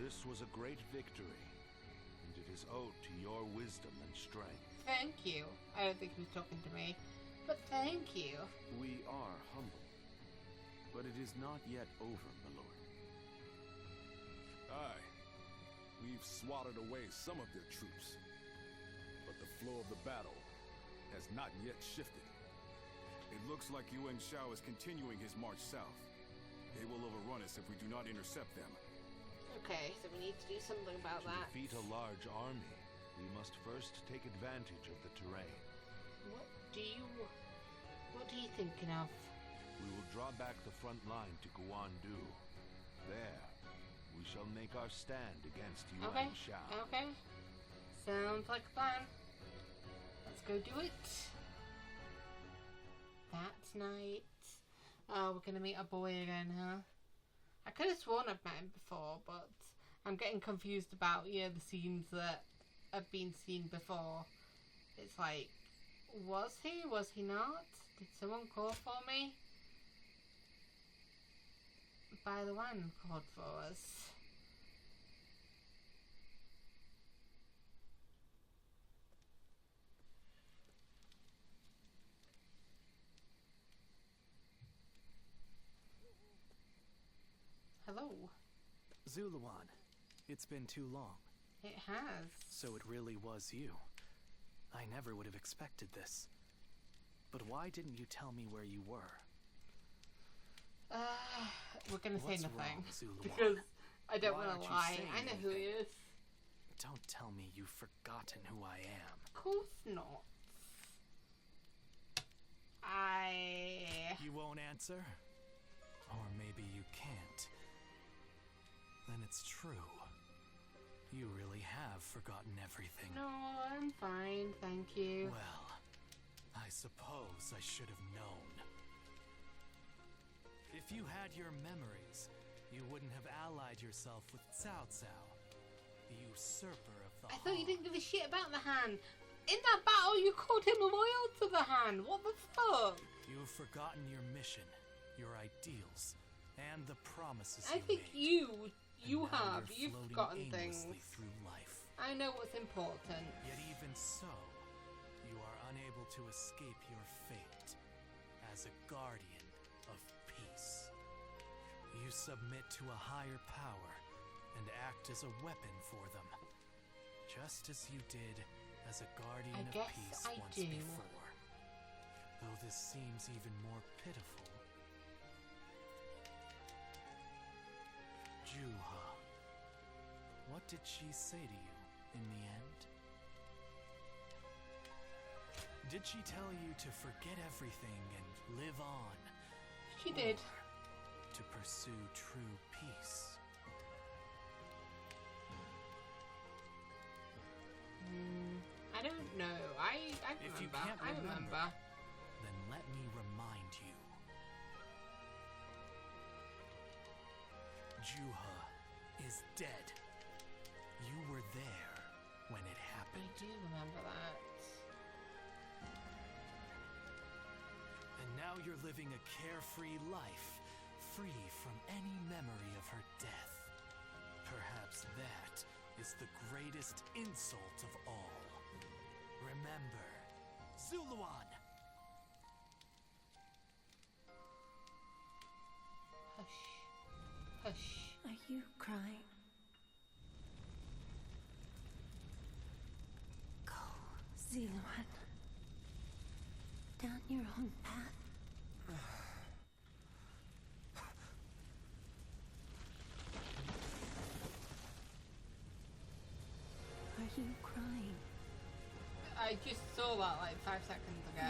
This was a great victory, and it is owed to your wisdom and strength. Thank you. I don't think he was talking to me, but thank you. We are humble, but it is not yet over, my lord. Aye. We've swatted away some of their troops, but the flow of the battle has not yet shifted. It looks like Yuan Shao is continuing his march south. They will overrun us if we do not intercept them. Okay, so we need to do something about To that. defeat a large army, we must first take advantage of the terrain. What are you thinking of? We will draw back the front line to Guan Yu. There, we shall make our stand against Yuan Shao. Okay. Sounds like a plan. Let's go do it. That's nice. Oh, we're gonna meet a boy again, huh? I could have sworn I've met him before, but I'm getting confused about, the scenes that have been seen before. It's like, was he? Was he not? Did someone call for me? By the one called for us. Hello. Zuluan, it's been too long. It has. So it really was you. I never would have expected this. But why didn't you tell me where you were? We're gonna say What's nothing. wrong, Zuluan? Because I don't Why want aren't to you lie. saying I know who he anything? is. Don't tell me you've forgotten who I am. Of course not. You won't answer? Or maybe you can't. Then it's true. You really have forgotten everything. No, I'm fine, thank you. Well, I suppose I should have known. If you had your memories, you wouldn't have allied yourself with Cao Cao, the usurper of the I thought you Han. didn't give a shit about the Han. In that battle, you called him loyal to the Han. What the fuck? You have forgotten your mission, your ideals, and the promises I you think made. you And now have. you're You've floating forgotten aimlessly things. through life. I know what's important. Yet even so, you are unable to escape your fate as a guardian of peace. You submit to a higher power and act as a weapon for them, just as you did as a guardian I of guess peace I once do. before. Though this seems even more pitiful. Juha, what did she say to you in the end? Did she tell you to forget everything and live on? She did. Or to pursue true peace? I don't know. I remember. If you can't I remember, remember. then let me remind you. Juha is dead. You were there when it I happened. do remember that. And now you're living a carefree life, free from any memory of her death. Perhaps that is the greatest insult of all. Remember, Zuluan! Hush. Hush. Are you crying? Go, Ziluan. Down your own path. Are you crying? I just saw that like 5 seconds ago.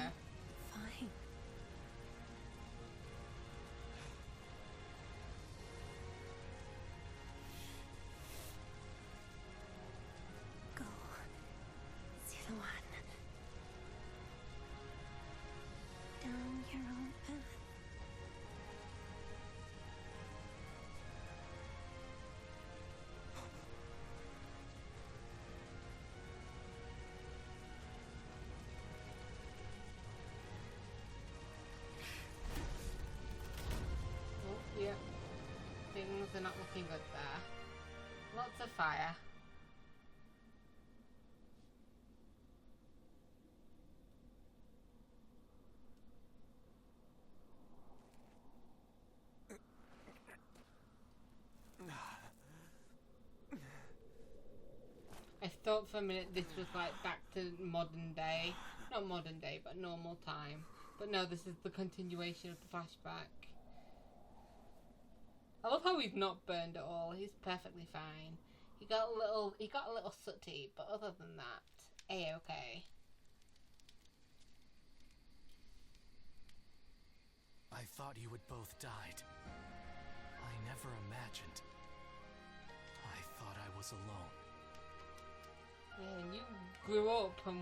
Fine. Go, Ziluan. Down your own path. Oh, yeah. Things are not looking good there. Lots of fire. I thought for a minute this was like back to modern day. Not modern day, but normal time. But no, this is the continuation of the flashback. I love how he's not burned at all. He's perfectly fine. He got a little sooty, but other than that, A-okay. I thought you had both died. I never imagined. I thought I was alone. Yeah, and you grew up and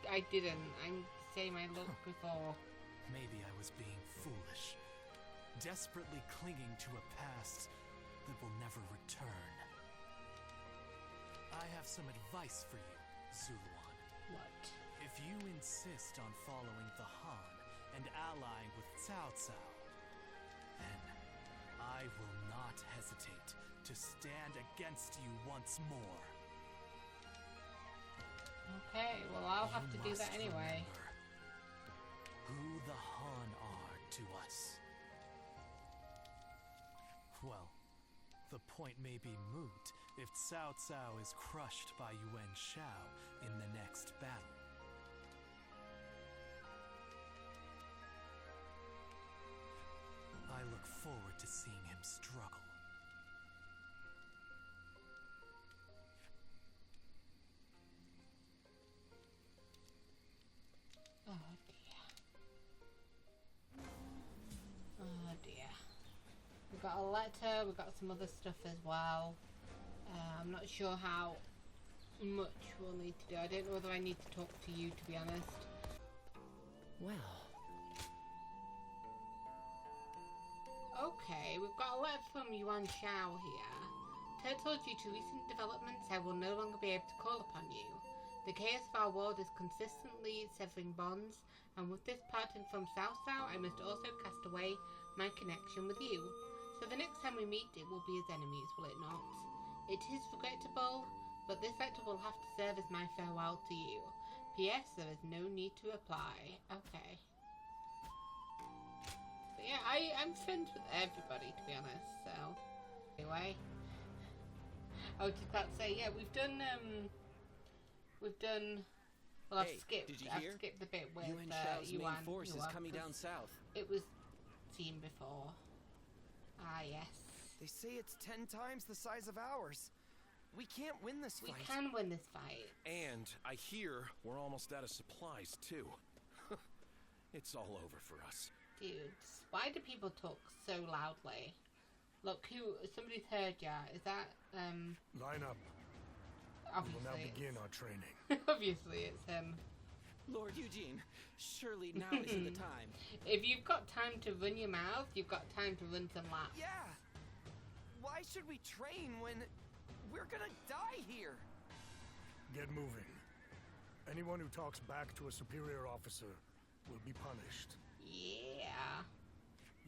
I didn't. I'm the same I looked before. Maybe I was being foolish, desperately clinging to a past that will never return. I have some advice for you, Zuluan. What? If you insist on following the Han and allying with Cao Cao, then I will not hesitate to stand against you once more. Okay, well I'll have to do You that must anyway. remember who the Han are to us. Well, the point may be moot if Cao Cao is crushed by Yuan Shao in the next battle. I look forward to seeing him struggle. Oh dear. Oh dear. We've got a letter, we've got some other stuff as well. I'm not sure how much we'll need to do. I don't know whether I need to talk to you, to be honest. Well, Okay, we've got a letter from Yuan Shao here. Turtle, due to recent developments, I will no longer be able to call upon you. The chaos of our world is consistently severing bonds, and with this parting from Cao Cao, I must also cast away my connection with you. So the next time we meet, it will be as enemies, will it not? It is regrettable, but this letter will have to serve as my farewell to you. P.S. There is no need to reply. Okay. But yeah, I'm friends with everybody, to be honest, so... Anyway. I was just about to say, yeah, we've done, well, I've hey, skipped, did you I've hear? skipped the bit with, Yuan Shao's Yuan, main force is coming 'cause down south. It was seen before. Ah, yes. They say it's 10 times the size of ours. We can't win this We fight. can win this fight. And I hear we're almost out of supplies, too. It's all over for us. Dudes, why do people talk so loudly? Look, somebody's heard ya. Is that, Line up. We will now obviously begin our training. obviously it's him. Lord Eugene, surely now isn't the time. If you've got time to run your mouth, you've got time to run some laps. Yeah. Why should we train when we're gonna die here? Get moving. Anyone who talks back to a superior officer will be punished. Yeah.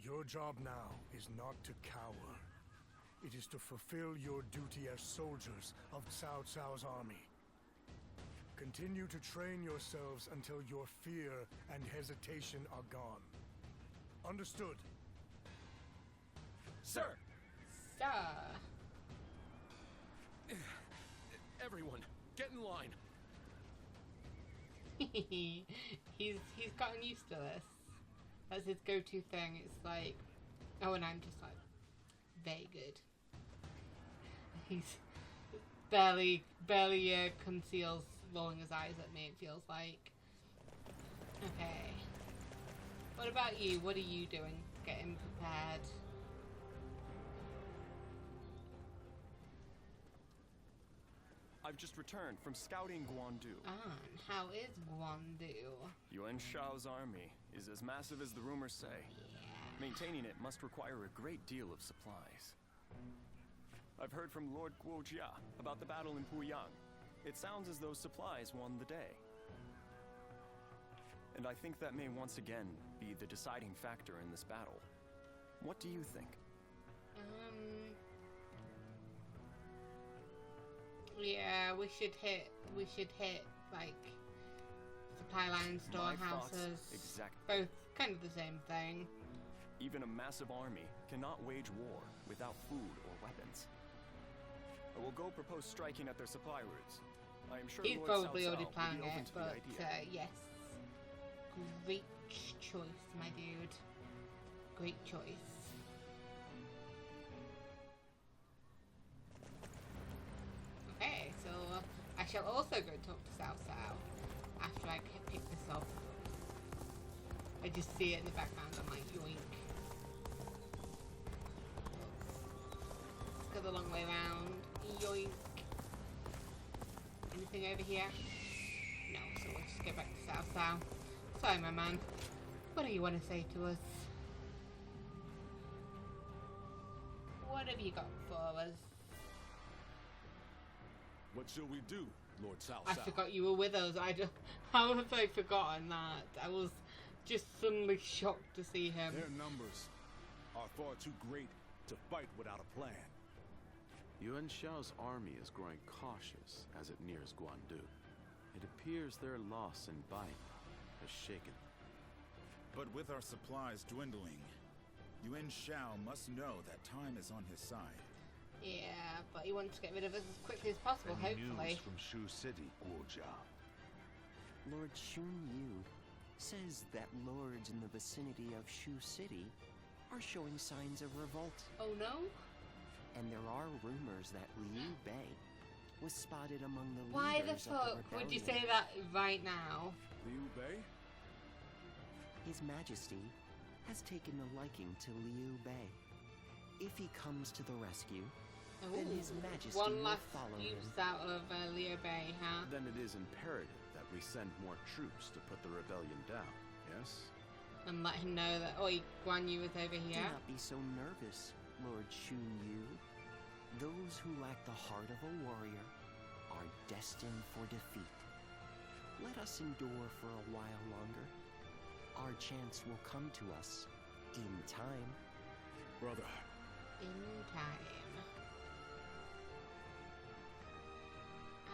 Your job now is not to cower. It is to fulfill your duty as soldiers of Cao Cao's army. Continue to train yourselves until your fear and hesitation are gone. Understood? Sir! Sir. Everyone, get in line. he's gotten used to this. That's his go-to thing. It's like, oh, and I'm just like, very good. He's barely conceals rolling his eyes at me, it feels like. Okay. What about you? What are you doing? Getting prepared. I've just returned from scouting Guan Yu. Ah, and how is Guan Yu? Yuan Shao's army is as massive as the rumors say. Yeah. Maintaining it must require a great deal of supplies. I've heard from Lord Guojia about the battle in Puyang. It sounds as though supplies won the day. And I think that may once again be the deciding factor in this battle. What do you think? Yeah, we should hit like supply lines, storehouses. Exactly. Both kind of the same thing. Even a massive army cannot wage war without food or weapons. I will go propose striking at their supply routes. I am sure He's Lord probably Cao already Cao planning will be open it, to the but idea. yes. Great choice, my dude. Great choice. Okay, so I shall also go talk to Cao Cao after I pick this up. I just see it in the background. I'm like, yoink. Let's go the long way around. Yoink. Anything over here? No, so we'll just get back to Cao Cao. Sorry, my man. What do you want to say to us? What have you got for us? What shall we do, Lord Cao I Cao? forgot you were with us. How have I forgotten that? I was just suddenly shocked to see him. Their numbers are far too great to fight without a plan. Yuan Shao's army is growing cautious as it nears Guan Yu. It appears their loss in Bite has shaken them. But with our supplies dwindling, Yuan Shao must know that time is on his side. Yeah, but he wants to get rid of us as quickly as possible, Any hopefully. news from Shu City, Guo Lord Shun Yu says that lords in the vicinity of Shu City are showing signs of revolt. Oh no? And there are rumors that Liu Bei was spotted among the Why the leaders of fuck the would you rebellion. say that right now? Liu Bei? His Majesty has taken a liking to Liu Bei. If he comes to the rescue, then His Majesty One will last follow use him. out of Liu Bei, huh? Then it is imperative that we send more troops to put the rebellion down, yes? And let him know that, oi, Guan Yu is over Do here. not be so nervous, Lord Shun Yu. Those who lack the heart of a warrior are destined for defeat. Let us endure for a while longer. Our chance will come to us in time. Brother, In time.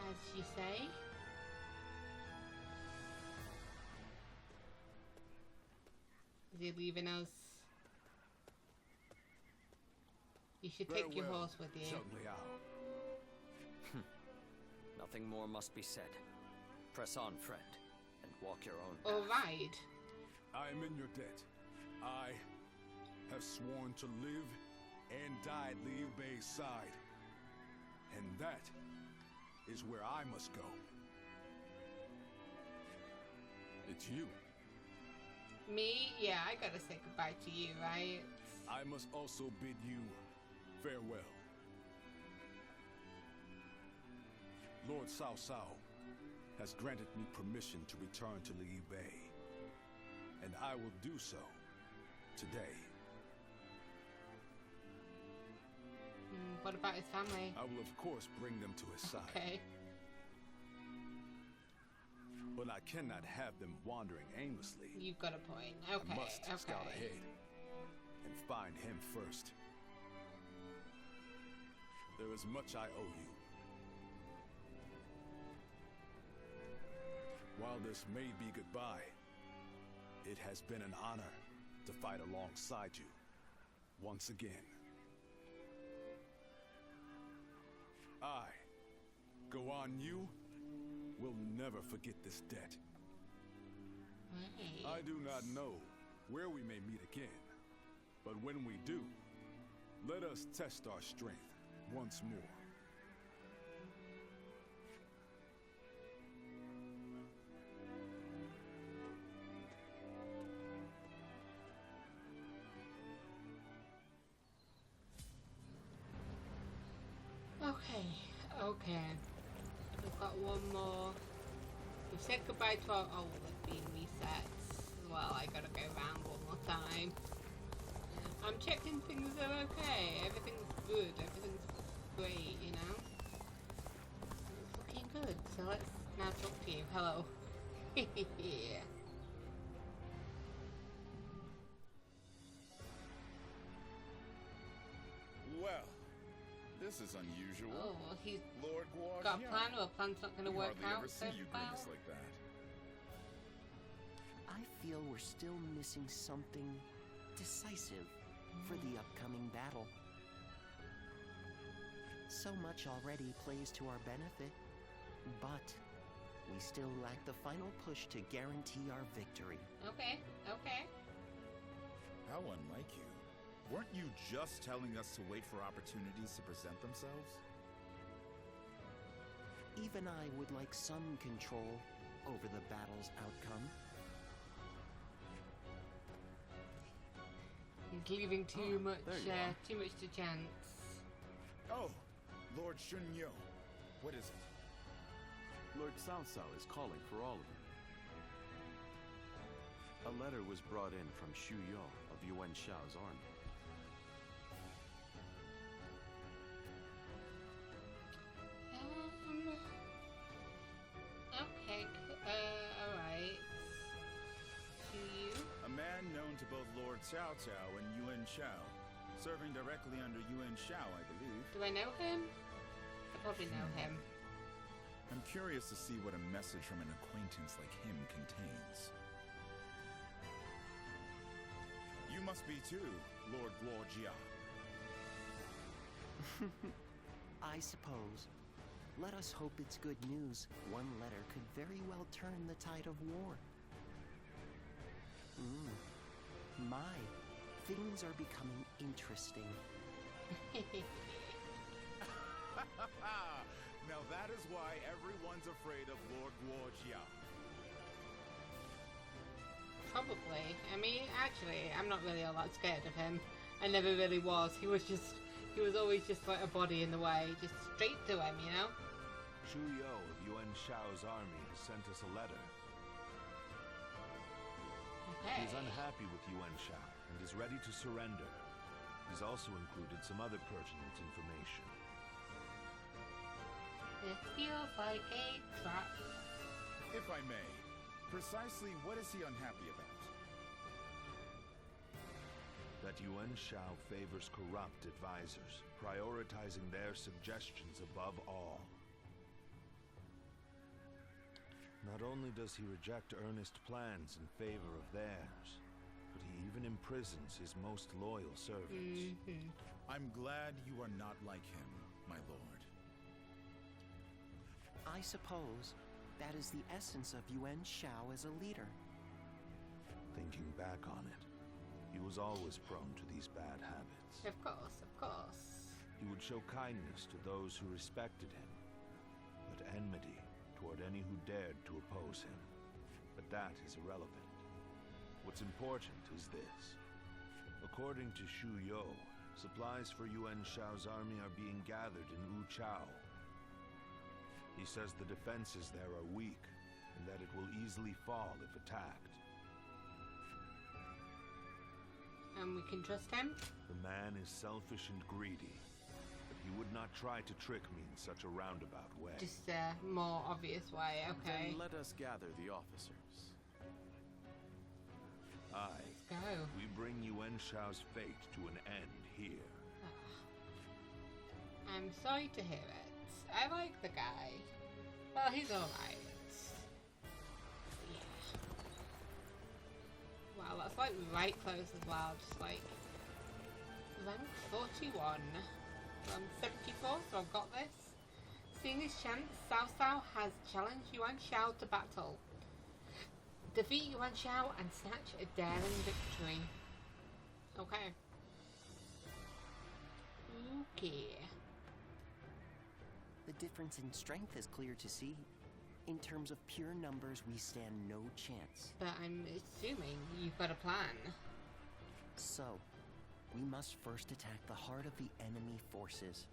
As you say. Is he leaving us? You should take your farewell, horse with you. Zheng Liao. Nothing more must be said. Press on, friend, and walk your own path. Alright. I am in your debt. I have sworn to live and die at Liu Bei's side. And that is where I must go. It's you. Me? Yeah, I gotta say goodbye to you, right? I must also bid you farewell. Lord Cao Cao has granted me permission to return to Liu Bei, and I will do so today. What about his family? I will of course bring them to his side. Okay. But I cannot have them wandering aimlessly. You've got a point. Okay, I must okay. scout ahead and find him first. There is much I owe you. While this may be goodbye, it has been an honor to fight alongside you once again. I, Guan Yu, will never forget this debt. Nice. I do not know where we may meet again, but when we do, let us test our strength once more. Okay. We've got one more. We've said goodbye to our... Oh, they've been resets as well. I gotta go round one more time. I'm checking things are okay. Everything's good. Everything's great, you know? It's looking good. So let's now talk to you. Hello. Yeah. Well, this This is unusual. Oh, well, he's Lord Guan got a Yu. plan, or a plan's not going to We work hardly out ever so see you well. grimace like that. I feel we're still missing something decisive for the upcoming battle. So much already plays to our benefit, but we still lack the final push to guarantee our victory. Okay, okay. How unlike you. Weren't you just telling us to wait for opportunities to present themselves? Even I would like some control over the battle's outcome. He's leaving too much to chance. Oh, Lord Shun Yu. What is it? Lord Cao Cao is calling for all of them. A letter was brought in from Xu Yu of Yuan Shao's army. Okay, alright. To you? A man known to both Lord Cao Cao and Yuan Shao, serving directly under Yuan Shao, I believe. Do I know him? I probably know him. I'm curious to see what a message from an acquaintance like him contains. You must be too, Lord Guo Jia. I suppose. Let us hope it's good news. One letter could very well turn the tide of war. My, things are becoming interesting. Now that is why everyone's afraid of Lord Guo Jia. Probably. I mean, actually, I'm not really all that scared of him. I never really was. He was always just like a body in the way. Just straight to him, you know? Xu Yu of Yuan Shao's army has sent us a letter. Okay. He is unhappy with Yuan Shao and is ready to surrender. He's also included some other pertinent information. It feels like a trap. If I may, precisely what is he unhappy about? That Yuan Shao favors corrupt advisors, prioritizing their suggestions above all. Not only does he reject earnest plans in favor of theirs, but he even imprisons his most loyal servants. I'm glad you are not like him, my lord. I suppose that is the essence of Yuan Shao as a leader. Thinking back on it, he was always prone to these bad habits. Of course, of course. He would show kindness to those who respected him, but enmity toward any who dared to oppose him. But that is irrelevant. What's important is this. According to Xu Yu, supplies for Yuan Shao's army are being gathered in Wu Chao. He says the defenses there are weak, and that it will easily fall if attacked. And we can trust him? The man is selfish and greedy, but he would not try to trick me in such a roundabout way. Just a more obvious way, okay. Then let us gather the officers. Aye. Let's go. We bring Yuan Shao's fate to an end here. I'm sorry to hear it. I like the guy. Well, he's alright. Yeah. Wow, that's like right close as well. Just like rank 41 from 74, so I've got this. Seeing his chance, Cao Cao has challenged Yuan Shao to battle. Defeat Yuan Shao and snatch a daring victory. Okay. Okay. The difference in strength is clear to see. In terms of pure numbers, we stand no chance. But I'm assuming you've got a plan. So, we must first attack the heart of the enemy forces.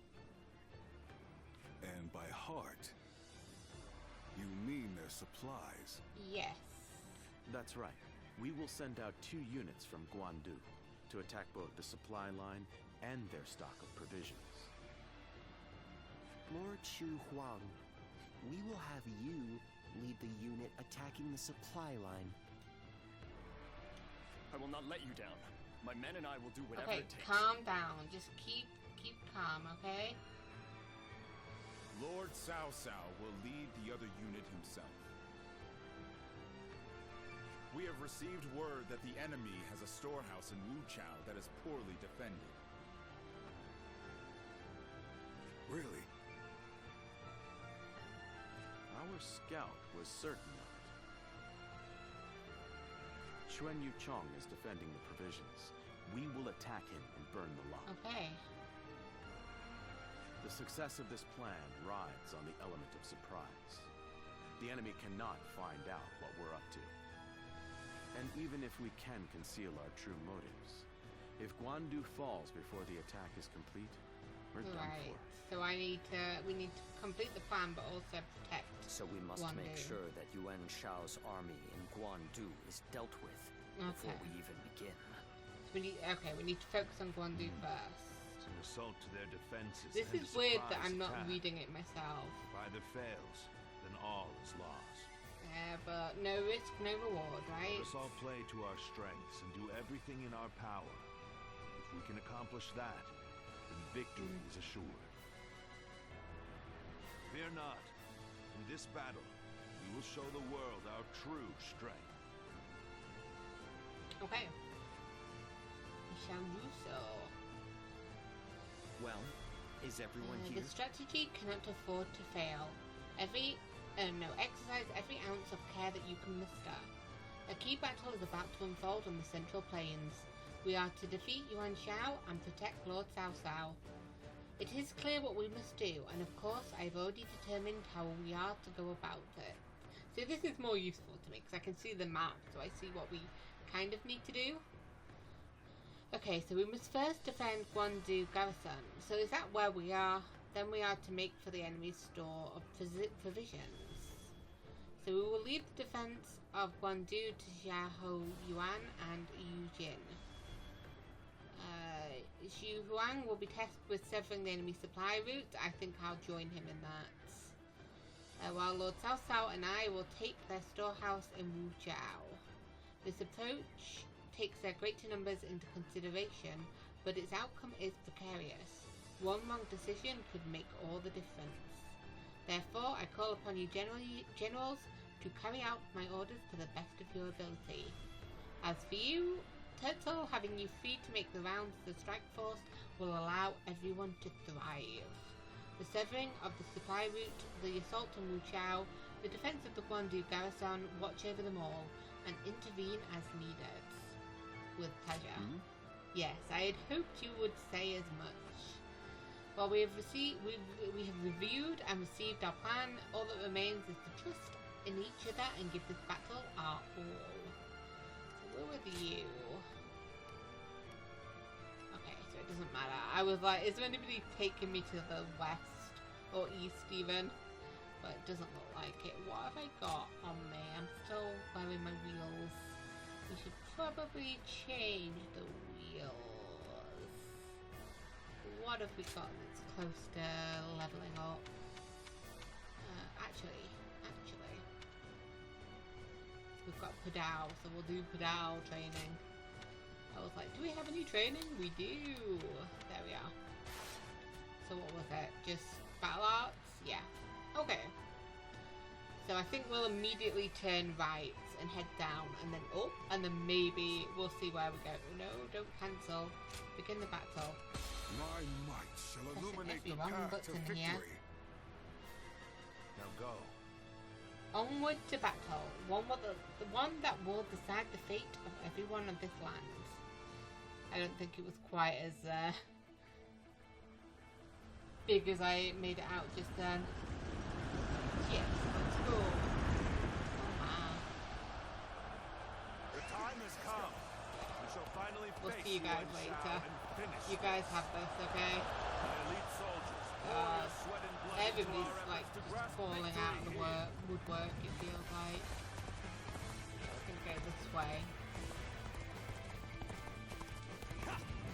And by heart, you mean their supplies? Yes. That's right. We will send out 2 units from Guan Yu to attack both the supply line and their stock of provisions. Lord Chu Huang, we will have you lead the unit attacking the supply line. I will not let you down. My men and I will do whatever Okay, it takes. calm down. Just keep calm, okay? Lord Cao Cao will lead the other unit himself. We have received word that the enemy has a storehouse in Wu Chao that is poorly defended. Really? Our scout was certain of it. Yuan Chong is defending the provisions. We will attack him and burn the lot. Okay. The success of this plan rides on the element of surprise. The enemy cannot find out what we're up to. And even if we can conceal our true motives, if Guan Yu falls before the attack is complete, we're done Right. for. So we need to complete the plan, but also protect. So we must Guan make Yu. sure that Yuan Shao's army in Guan Yu is dealt with before we even begin. So we need to focus on Guan Yu first. It's an assault to their defenses. This and is a weird that surprise I'm not attack. reading it myself. If either fails, then all is lost. Yeah, but no risk, no reward, right? Let us all play to our strengths and do everything in our power. If we can accomplish that, then victory is assured. Fear not. In this battle, we will show the world our true strength. Okay. We shall do so. Well, is everyone here? The strategy cannot afford to fail. Exercise every ounce of care that you can muster. A key battle is about to unfold on the Central Plains. We are to defeat Yuan Shao and protect Lord Cao Cao. It is clear what we must do, and of course I've already determined how we are to go about it. So this is more useful to me, because I can see the map, so I see what we kind of need to do. Okay, so we must first defend Guan Yu garrison. So is that where we are? Then we are to make for the enemy's store of provisions. So we will lead the defense of Guan Yu to Xiahou Yuan and Yu Jin. Xu Huang will be tasked with severing the enemy supply route. I think I'll join him in that. While Lord Cao Cao and I will take their storehouse in Wu Chao. This approach takes their greater numbers into consideration, but its outcome is precarious. One wrong decision could make all the difference. Therefore, I call upon you generals to carry out my orders to the best of your ability. As for you, Turtle, having you free to make the rounds of the strike force will allow everyone to thrive. The severing of the supply route, the assault on Wu Chao, the defense of the Guan Yu garrison, watch over them all, and intervene as needed. With pleasure. Yes, I had hoped you would say as much. While we have reviewed and received our plan, all that remains is to trust in each other and give this battle our all. So we're with you. Okay, so it doesn't matter. I was like, is there anybody taking me to the west or east even? But it doesn't look like it. What have I got on me? I'm still wearing my wheels. We should probably change the wheels. What have we got that's close to leveling up? Actually. We've got Padao, so we'll do Padao training. I was like, do we have any training? We do! There we are. So what was it? Just battle arts? Yeah. Okay. So I think we'll immediately turn right and head down and then up, and then maybe we'll see where we go. No, don't cancel. Begin the battle. My might shall illuminate the wrong path to button victory. here. Now go. Onward to battle. The one that will decide the fate of everyone on this land. I don't think it was quite as big as I made it out just then. Yes, let's go. Oh, wow. The time has come. We shall finally We'll face see you guys Yuan later. Shao and finish You guys have this, okay? My elite soldiers, pour their sweat and blood into Everybody's our like efforts to grasp falling out of the victory woodwork, it feels like. I can go this way.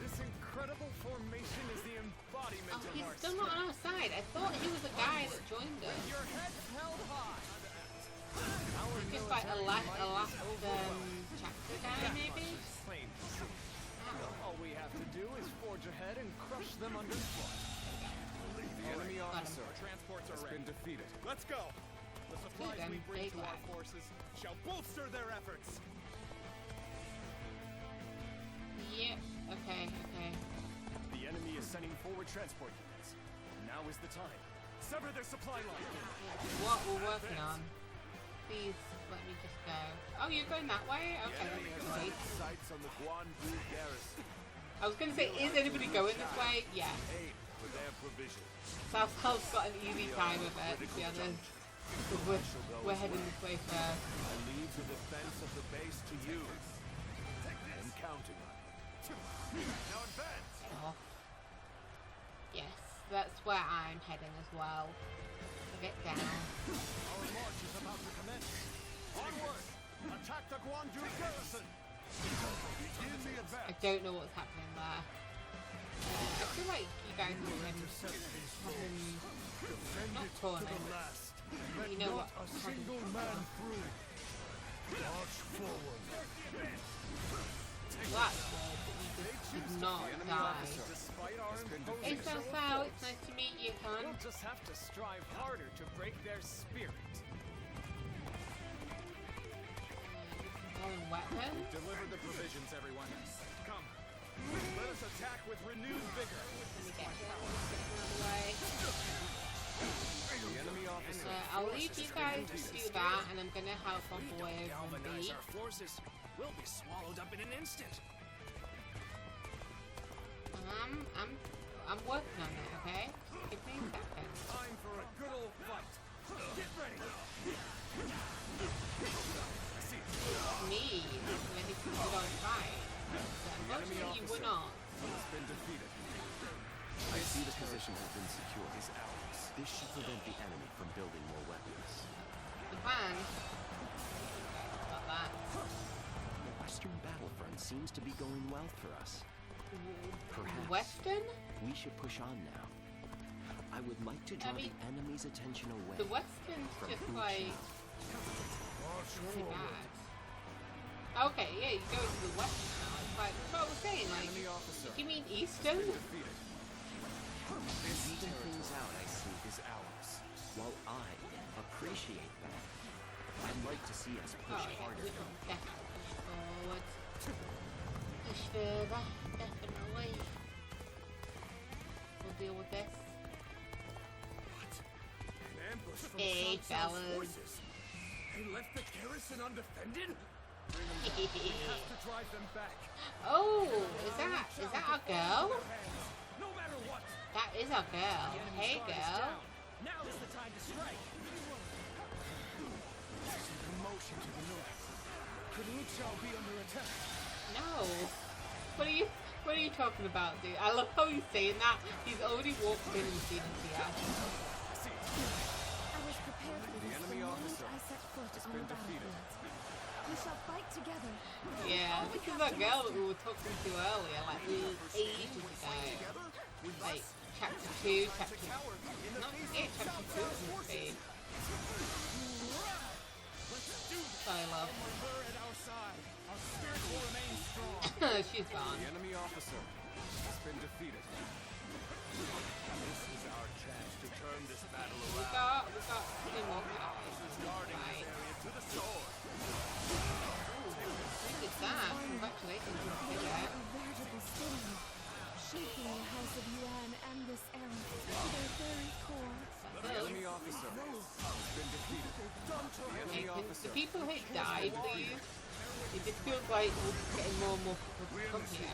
This incredible formation is the embodiment Oh, of he's our still not on our side. I thought he was a guy that joined us. Your head held high. I think like a last chapter guy, maybe? All we have to do is forge ahead and crush them underfoot. The enemy on officer has been defeated. Let's go. The supplies we bring to our forces shall bolster their efforts. Yep. Okay. The enemy is sending forward transport units. Now is the time. Sever their supply line. What we're working on. Please let me just go. Oh, you're going that way? Okay, that's great. Sights on the Guan Yu garrison. I was going to say, is anybody going this way? Yeah. Aim for their provision. South Hell's got an easy time of it, to be honest. We're heading this way first. I leave the defense of the base to you. I'm counting on you. Now advance. Oh. Yes, that's where I'm heading as well. So get down. Our march is about to commence. Onward! Attack the Guan Yu garrison! Begin the advance. I don't know what's happening there. I feel like you guys have been not tournament. But you know what? A single man through. March forward. That's good, but you just did not die. Hey Cao Cao, it's nice to meet you, hon. We'll just have to strive harder to break their spirit. Weapons? Deliver the provisions, everyone. Come. Let us attack with renewed vigor. Let me get that one out of the way. The enemy officer. I'll leave you guys to do that, and I'm gonna help on boy over B. Our forces will be swallowed up in an instant. I'm working on it, okay? Give me a second. Time for a good old fight. Get ready. Me, ready for a good old fight. Unfortunately, you were not. Has been defeated. I see the position has been secured. This should prevent the enemy from building more weapons. The plan. Got that. The Western battlefront seems to be going well for us. Perhaps Western? we should push on now. I would like to draw the enemy's attention away. The Western's from just Hu like really bad. Okay, yeah, you go to the Western now. It's like, that's what I was saying, like, do you mean Eastern? Even things out, I see, is ours. While I appreciate that, I'd like to see us push harder. We can definitely push forward. Push further, definitely. We'll deal with this. An ambush from Hey, Cao Cao's fellas. forces. They left the garrison undefended? We have to drive them back. Oh, is that our girl? No matter what. That is our girl. Hey, girl. Now is the time to strike. Some commotion to the north. Could Wu Shao be under attack? No. What are you talking about, dude? I love how he's saying that. He's already walked in and seen us here. I was prepared for this the moment I set foot on the battlefield. We shall fight together. Yeah, this is that girl that we were talking to earlier, like ages ago. Like chapter 2, chapter 2 must be. So I love. She's gone. The enemy officer has been defeated. This is our chance to turn this battle We around. got 2 more guys. Guarding Right. this area to the sword. Look at that. Congratulations on doing that. A veritable city, shaping the House of Yuan and this era to their very core. The enemy officer has been defeated. The enemy officer. The people who died, please. It just feels like we're just getting more and more people to come here.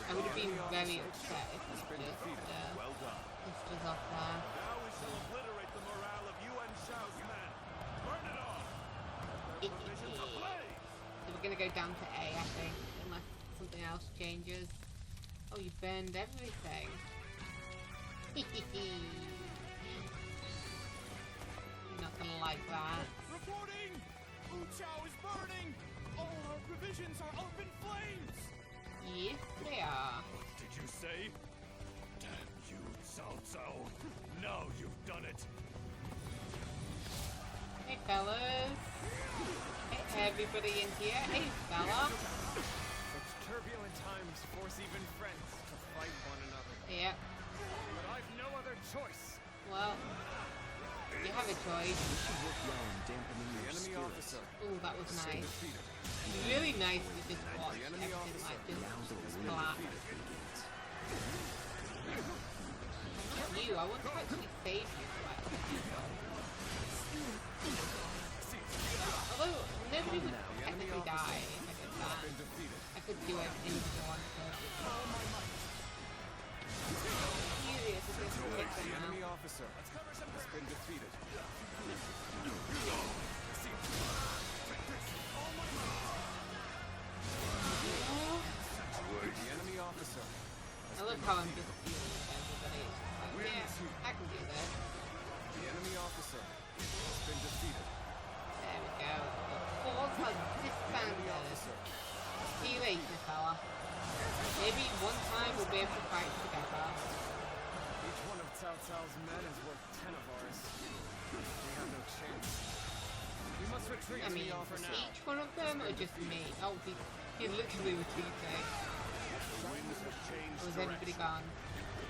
I would have been very upset if we just Well done. pissed us off there. Now we shall obliterate the morale of Yuan Shao's men. Burn it off. Provisions ablaze. So we're gonna go down to A, I think, unless something else changes. Oh, you burned everything. You're not gonna like that. Reporting! Wu Shao is burning! All our provisions are up in flames! Yes, they are. What did you say? Damn you, Cao Cao. Now you've done it. Hey, fellas. Hey, everybody in here. Hey, fella. Such turbulent times force even friends to fight one another. Yep. choice. Well, you have a choice. We should work well on dampening The your enemy spirits. officer Ooh, that was has been nice. defeated. Really nice to just watch The enemy everything officer like just Now the real collapse. fight begins. Not you, I want to actually save you. Although, nobody would technically die if I did that. Been defeated. I could do it anything I wanted. Furious if this will hit The them enemy now. officer has been defeated. The enemy officer I love how I'm just dealing with everybody. It's just like, yeah, I can do this. The enemy officer has been defeated. There we go. The force has disbanded. See you later, fella. Maybe one time we'll be able to fight together. Each one of Cao Cao's men is worth 10 of ours. We have no chance. We must retreat I to mean, the officer. each one of them or just me? Oh, he literally retreating. The winds have changed Or is everybody direction. gone?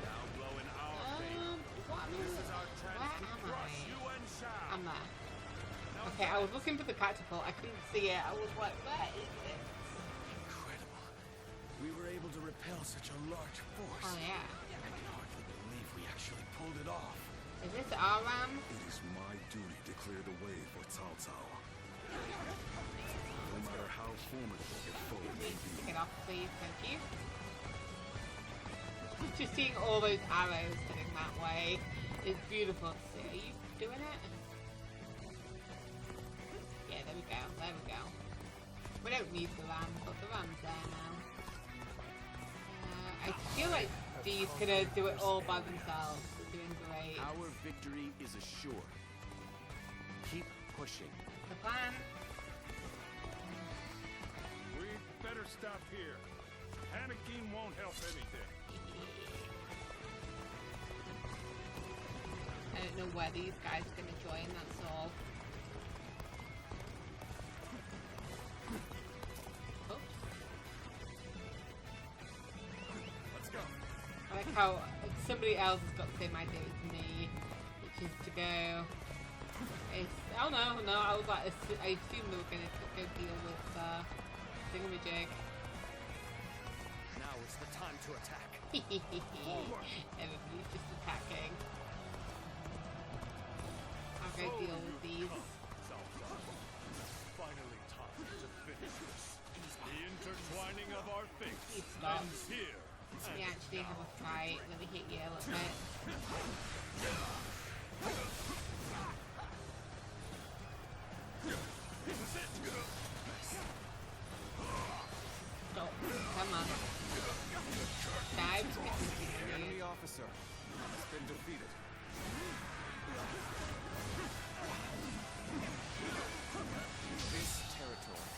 Now blow in our favor. What This is our where chance to am crush I? Yuan Shao. I'm there. Okay, I was looking for the catapult. I couldn't see it. I was like, where is it? Incredible. We were able to repel such a large force. Oh, yeah. I can hardly believe we actually pulled it off. Is this our ram? It is my duty to clear the way for Cao Cao. No matter how formidable the foe may be. Take it off, please. Thank you. Just seeing all those arrows heading that way is beautiful to see. Are you doing it? Yeah, there we go. There we go. We don't need the ram, but the ram's there now. I feel like these gonna do it all by themselves. They're doing great. Our victory is assured. Keep pushing. The plan. We'd better stop here. Panicking won't help anything. I don't know where these guys are gonna join, that's all. Oh. Let's go. I like how somebody else has got the same idea as me, which is to go. Oh no, I was like, I assumed they were going to go deal with Thingamajig. Now is the time to attack. Everybody's just attacking. I'll go deal with these. Finally time to finish this. The intertwining of our fates Please stop. ends here. We actually have a fight. Let me hit you a little bit. Stop. Come on. Dive. The enemy officer has been defeated. This territory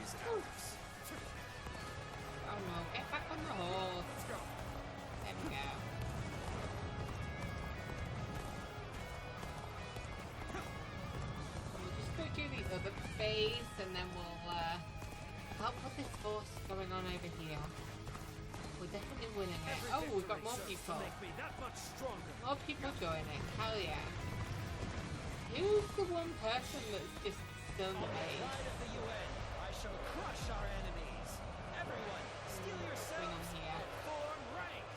is ours. Oh no, get back on the horse. Let's go. There we go. We'll just go do the other base and then we'll help with this force going on over here. We're definitely winning it. Oh, we've got more people. Make me that much stronger. More people joining. Hell yeah. Who's the one person that's just still in the base? Pride of the UN, I shall crush our enemies. Everyone, steel Bring yourselves him here. and form rank.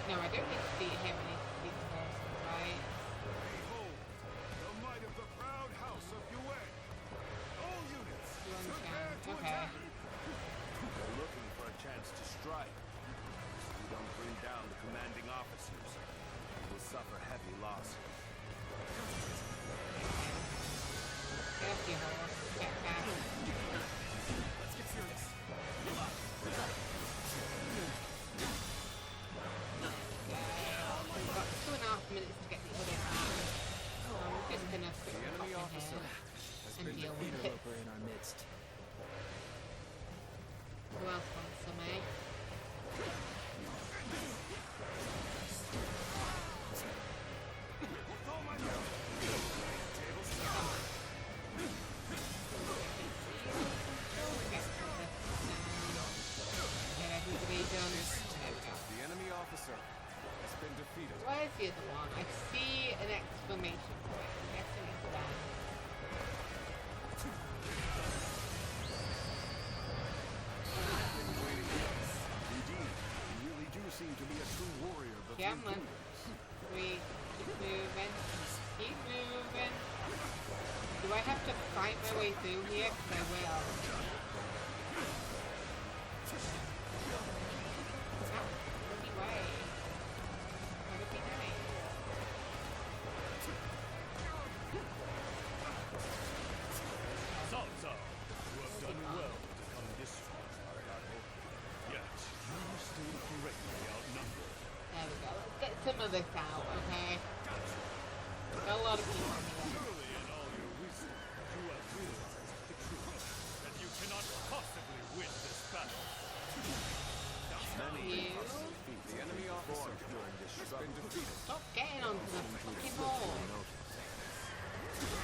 No, I don't need to beat him. I need to beat the person, right? Behold, the might of the proud house of Yuan. All units, Yuan prepare Shao. to Okay. attack. They're looking for a chance to strike. If we don't bring down the commanding officers, we will suffer heavy loss. Get off your horse. Get back. Let's get serious. We've got 2.5 minutes to get the other back. So I'm just gonna put The the enemy in officer here has and been deal with defeated. it. in our midst. Who else wants some, eh? defeated. Where's the other one? I see an exclamation point. I'm guessing it's that. Indeed, you really do seem to be a true warrior of the Come three on. kingdoms. We keep moving. Keep moving. Do I have to fight my way through here? 'Cause I will. Bloody way. That'd be nice. Cao Cao, you have done well to come this far, battle. Yet, you still greatly outnumbered. There we go. Let's get some of this out, okay? Got a lot of people here. Surely in all your wisdom, you have realized the truth, that you cannot possibly win this battle. You. The enemy officer during this has been defeated. Stop getting onto the fucking wall.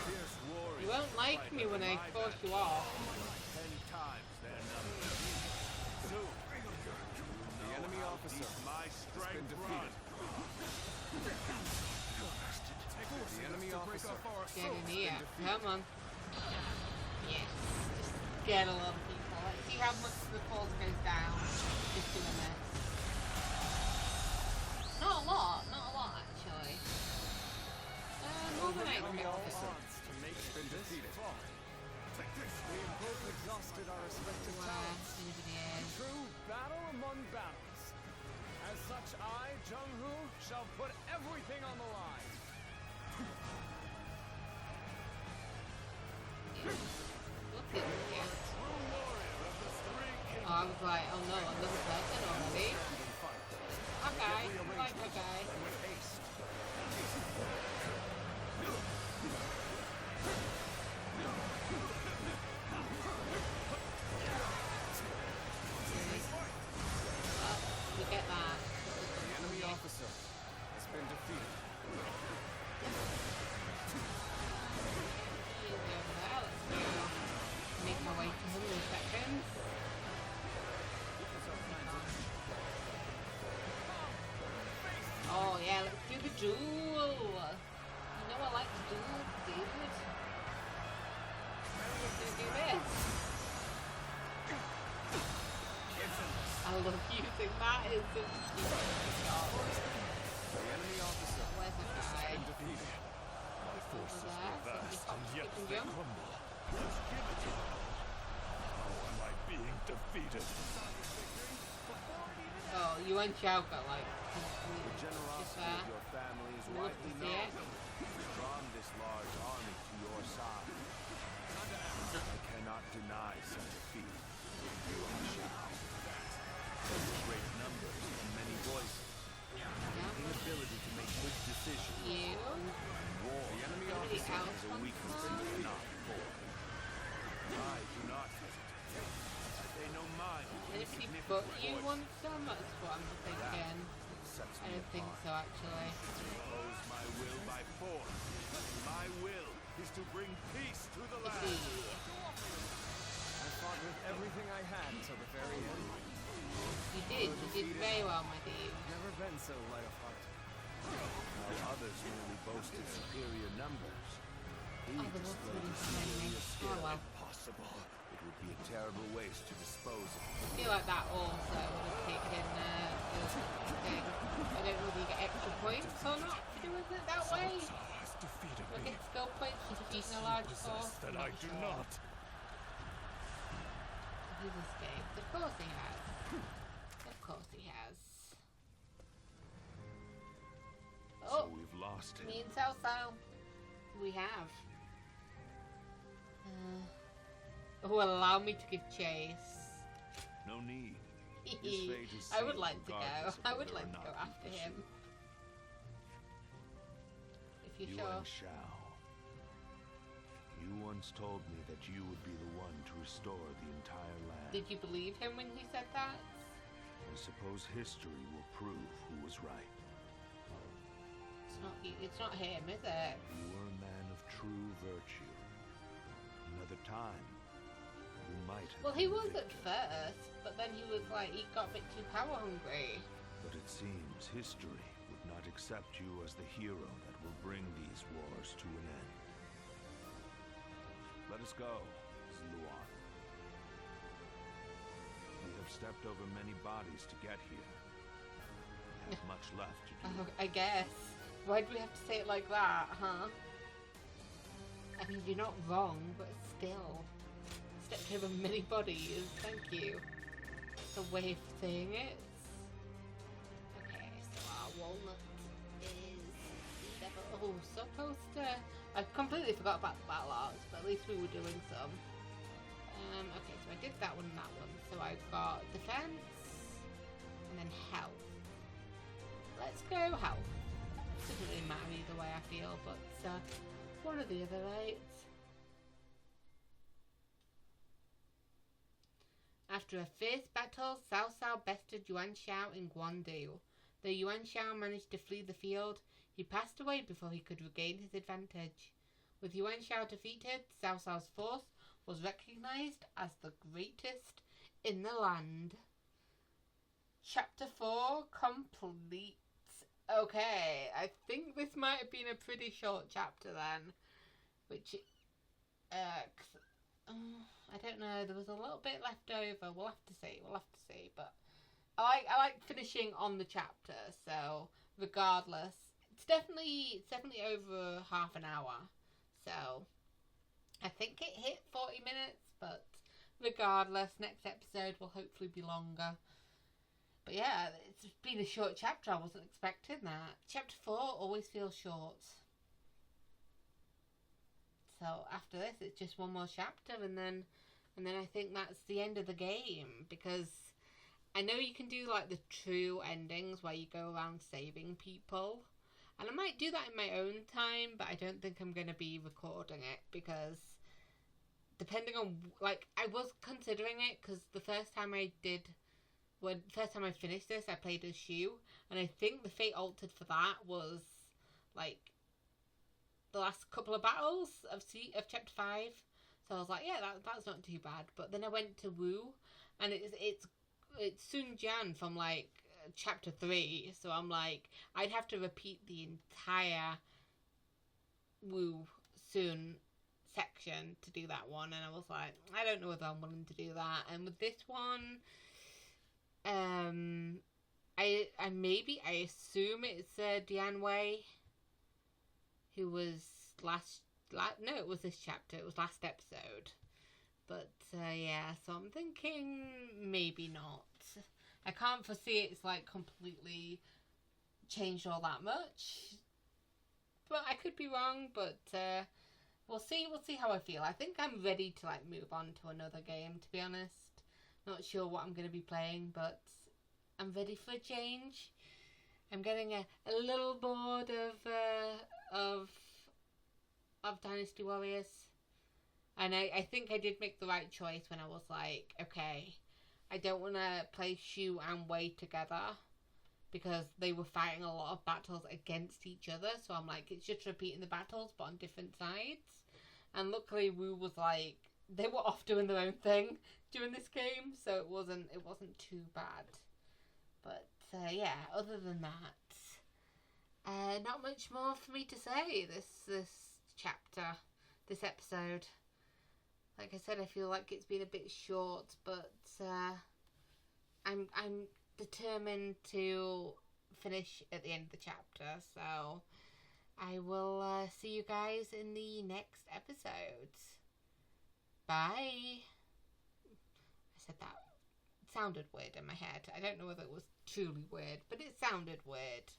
Fierce warriors You won't like me when I force you off. 10 times their number. Soon, The enemy officer my has strength been defeated. The enemy officer Get in here. Come on. Yes. Just get a lot of people. Let's see how much the force goes down. Just doing this. Not a lot. Not a lot, actually. More than I expected. To make been defeated. We have both exhausted our respective talents. Anybody else? True battle among battles. As such, I, Jung-Hu, shall put everything on the line. Look at you. Oh, I was like, oh no, another person already. Okay, I like that guy. We get that. The enemy officer has been defeated. Easy over there. Let's go. Make my way to him in a second. Oh yeah, let's do the duel. You know I like to duel, David. We're gonna do this. I love using that as a shot. The enemy officer Where's the guy? been defeated. My forces Over were there, vast, so and we yet can they jump. crumble. Just give it to them. How am I being defeated? Oh, Yuan Shao got like The just generosity there. of your family is Love to widely see known. it. You've drawn this large army to your side. I cannot deny such a feat. Yuan Shao. Great numbers and many voices. The ability to make good decisions. You. War. The enemy Somebody officer else is a wants weakness some? you cannot afford. I do not hesitate. I pay no mind to Anybody insignificant but you voices. want some? That's what I'm thinking. Sets I me don't think apart. so, actually. Impose my will by force. My will is to bring peace to the land. I fought with everything I had till the very end. You did very well, my dude. Never been so light of heart. While others merely boasted superior numbers, he Oh, the wolf's displayed really a behind me. superior skill. Oh, well. Impossible. It would be a terrible waste to dispose of. I feel like that also would have taken the thing. I don't know if you get extra points or not for doing it that way. Has defeated Do I me. get skill points for defeating a large force? That I'm I do sure. not. He's escaped. Of course he has. Of course he has. Oh, So we've lost him. me and Cao Cao. We have. Oh, allow me to give chase. No need. His fate is I would sealed like to go. regardless of I would whether or like to not go we after him. pursue. If you're Yuan sure. Shao. You once told me that you would be the one to restore the entire land. Did you believe him when he said that? I suppose history will prove who was right. It's not him, is it? You were a man of true virtue. Another time, you might have Well, he been was at victor. first, but then he was like, he got a bit too power hungry. But it seems history would not but accept you as the hero that will bring these wars to an end. Let us go, Luan. We have stepped over many bodies to get here. We have much left to do. Oh, I guess. Why do we have to say it like that, huh? I mean, you're not wrong, but still. Stepped over many bodies, thank you. It's a way of saying it. Okay, so our walnut is the devil. Oh, supposed to... I completely forgot about the battle arcs, but at least we were doing some. Okay, so I did that one and that one. So I've got defense and then health. Let's go health. It doesn't really matter either way, I feel, but one or the other, right? After a fierce battle, Cao Cao bested Yuan Shao in Guan Yu. Though Yuan Shao managed to flee the field, he passed away before he could regain his advantage. With Yuan Shao defeated, Cao Cao's force was recognized as the greatest in the land. Chapter 4 complete. Okay, I think this might have been a pretty short chapter then. Which, I don't know, there was a little bit left over. We'll have to see, but I like finishing on the chapter, so regardless, it's definitely over half an hour, so I think it hit 40 minutes, but regardless, next episode will hopefully be longer. But yeah, it's been a short chapter. I wasn't expecting that. Chapter 4 always feels short. So after this, it's just one more chapter, and then I think that's the end of the game, because I know you can do like the true endings where you go around saving people, and I might do that in my own time, but I don't think I'm going to be recording it, because depending on, like, I was considering it, because the first time I finished this, I played as Shu, and I think the fate altered for that was like the last couple of battles of chapter 5, so I was like, yeah, that's not too bad. But then I went to Wu, and it's Sun Jian from like chapter 3, so I'm like, I'd have to repeat the entire Wu Sun section to do that one, and I was like, I don't know whether I'm willing to do that. And with this one, I assume it's Dian Wei, who was it was this chapter, it was last episode, but yeah, so I'm thinking maybe not. I can't foresee it's like completely changed all that much, but I could be wrong, but we'll see how I feel. I think I'm ready to like move on to another game, to be honest. Not sure what I'm going to be playing, but I'm ready for a change. I'm getting a little bored of Dynasty Warriors, and I think I did make the right choice when I was like, okay, I don't want to play Shu and Wei together, because they were fighting a lot of battles against each other, so I'm like, it's just repeating the battles but on different sides. And luckily Wu was like, they were off doing their own thing during this game, so it wasn't too bad. But yeah, other than that, not much more for me to say this chapter, this episode. Like I said, I feel like it's been a bit short, but I'm determined to finish at the end of the chapter, so I will see you guys in the next episode. Bye. I said that. It sounded weird in my head. I don't know whether it was truly weird, but it sounded weird.